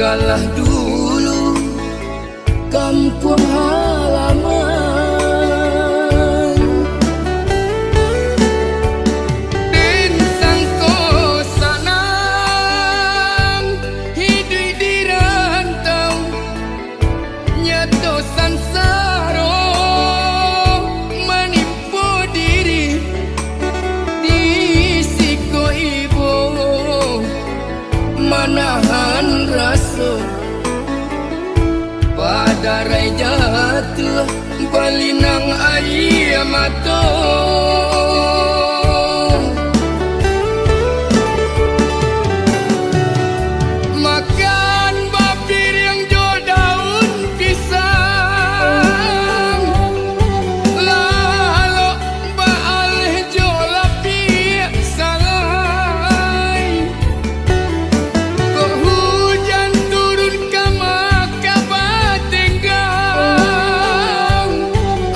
Tinggallah dulu kampung halaman, dan sangko sanang hidup di rantau nyato sansaro menipu diri di siko ibu manahan rasa pada rai jatuh balinang air mata. Makan bapir yang jo daun pisang, lalu baal jo lapi salai. Kok hujan turun ke maka batenggang,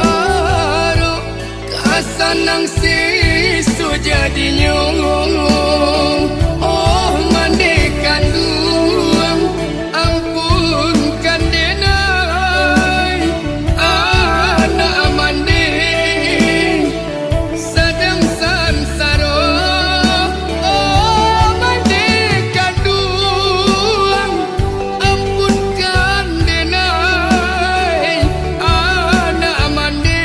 aro kasanang sisu jadi nyong. Oh mandekan duang ampunkan denai anak mande sedang sansaro. Oh mandekan duang ampunkan denai anak mande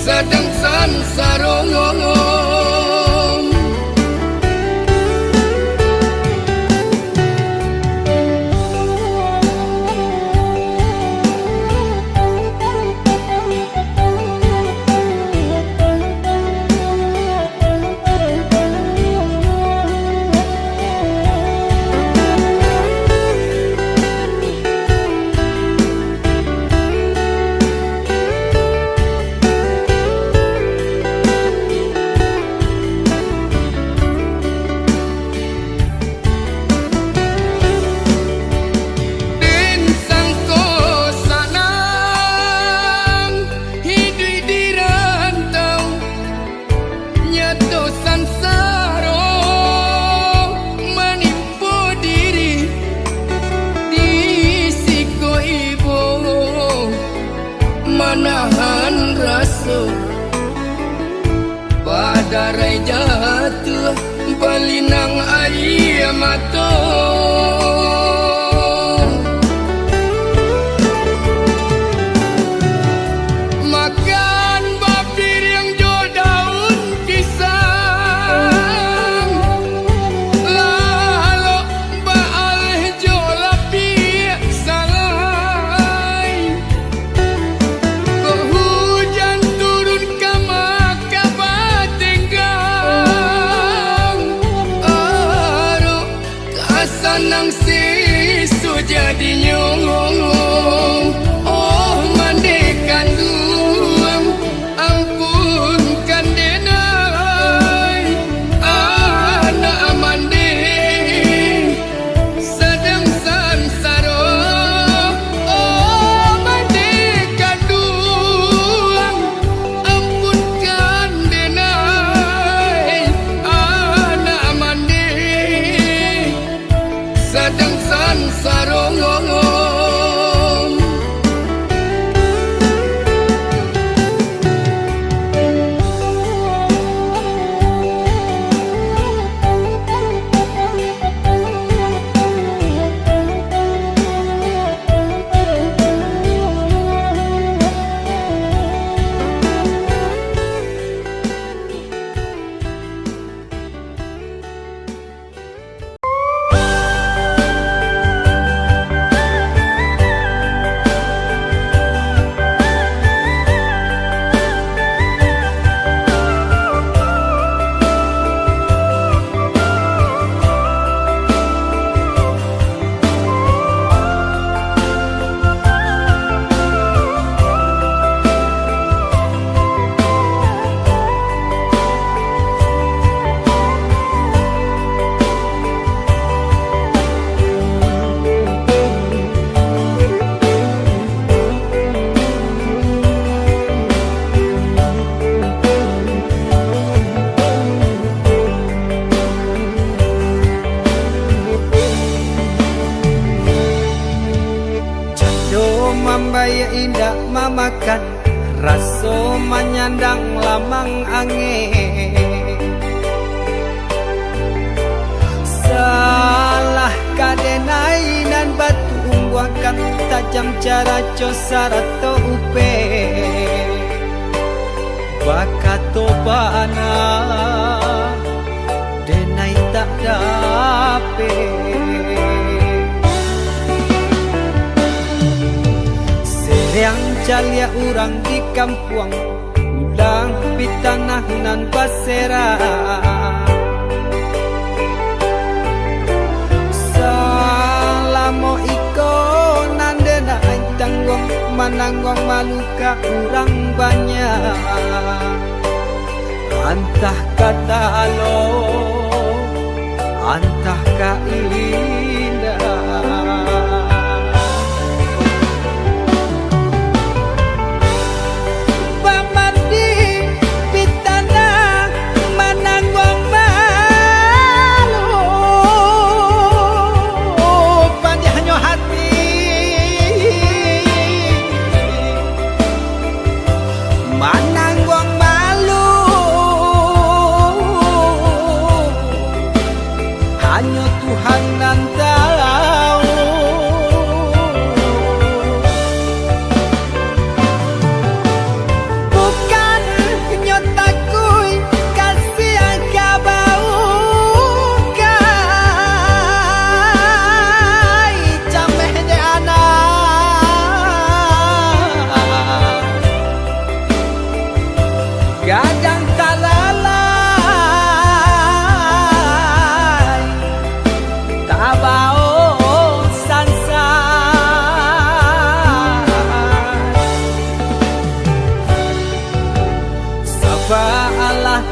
sedang sansaro. Manahan rasa pada rai jatuh balinang air mata. Makan bapir yang jo daun pisang, lalu baal jo lapi salai. Kok hujan turun ke maka batenggang, aro kasanang sisu jadi nyong. Oh mandekan duang ampunkan denai anak mande sedang sansaro. Oh mandekan duang ampunkan denai anak mande sedang sansaro. daya indah mamakan raso menyandang lamang angin. Salah kadenai nan batu umbuakan tajam cara cosara to upe bakato bana denai tak dape. Yang calia urang di kampung ulang pitanah nan basera. Salamo iko nandena tanggung mananggong maluka urang banyak. Antah kata alo, antah ka indah.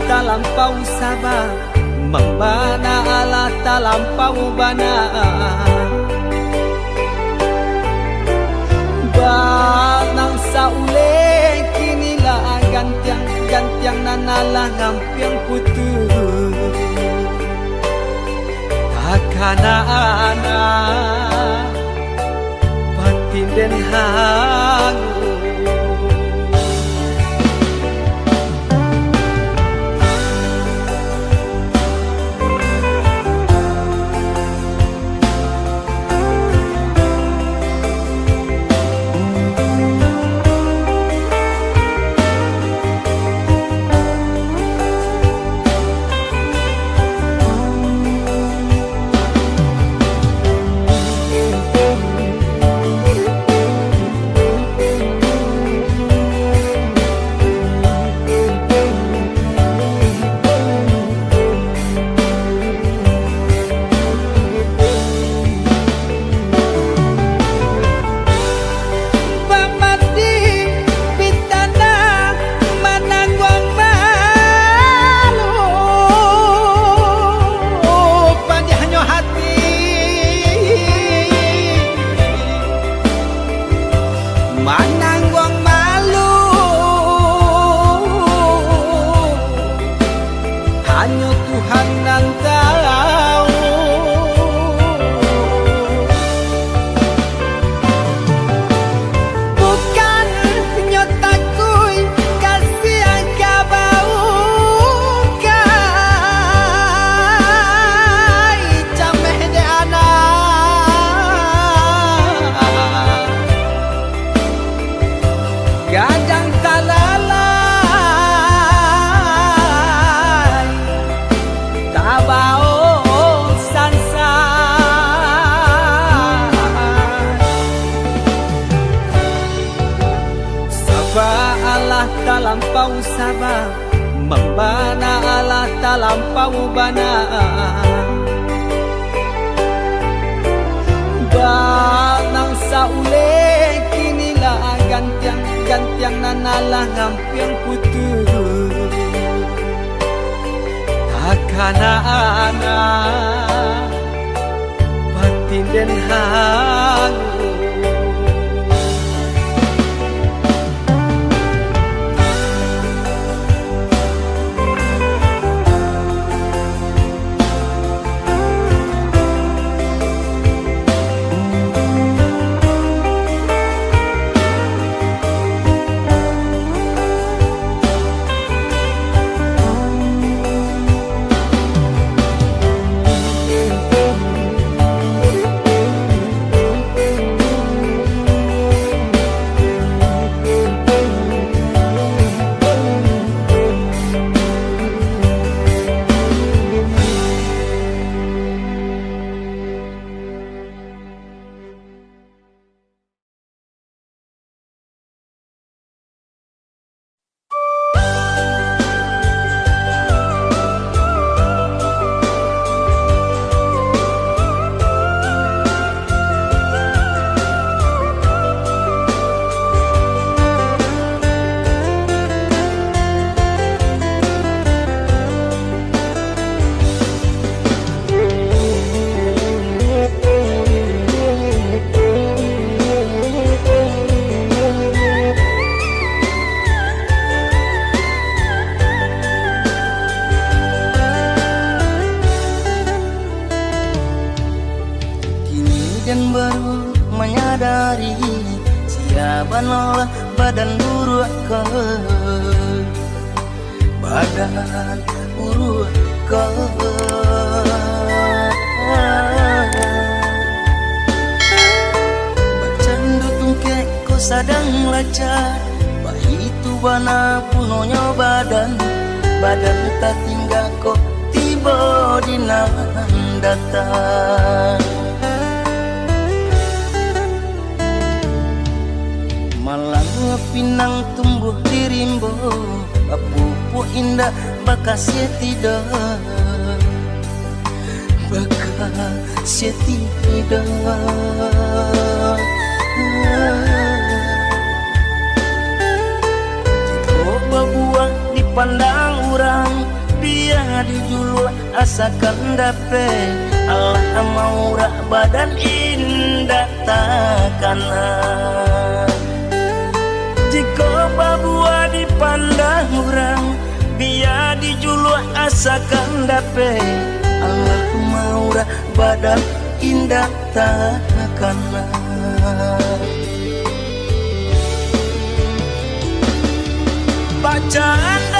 Talampau sabar membana Allah talampau bana banang saule kinilah gantiang nanalah ngampiang putu takana ana batin den hangu. Talampau sabar membana Allah talampau bana banang saule kinilah gantiang nanalah ngampiang putu takana ana batin den hangu. sadari siapa nolak badan buruk ke badan buruk ke bacandu tungke ko sadang laca bayi tu bana punonyo badan tak tinggal ko tiba di datang malang pinang tumbuh di rimbo pupu indah bakasnya tidak bakasnya tidak coba buang dipandang orang biar dijulu asakan dape Allah maura badan indah takana jika babua dipandang orang biar dijulu asakan dape Allah maura badan indah takana bacaan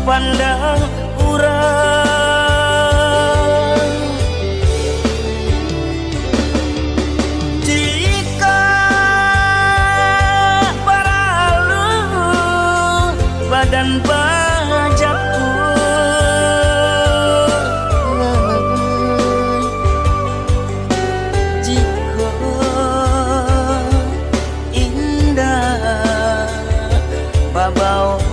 pandang urang jika paralu badan bajakku jika indah babau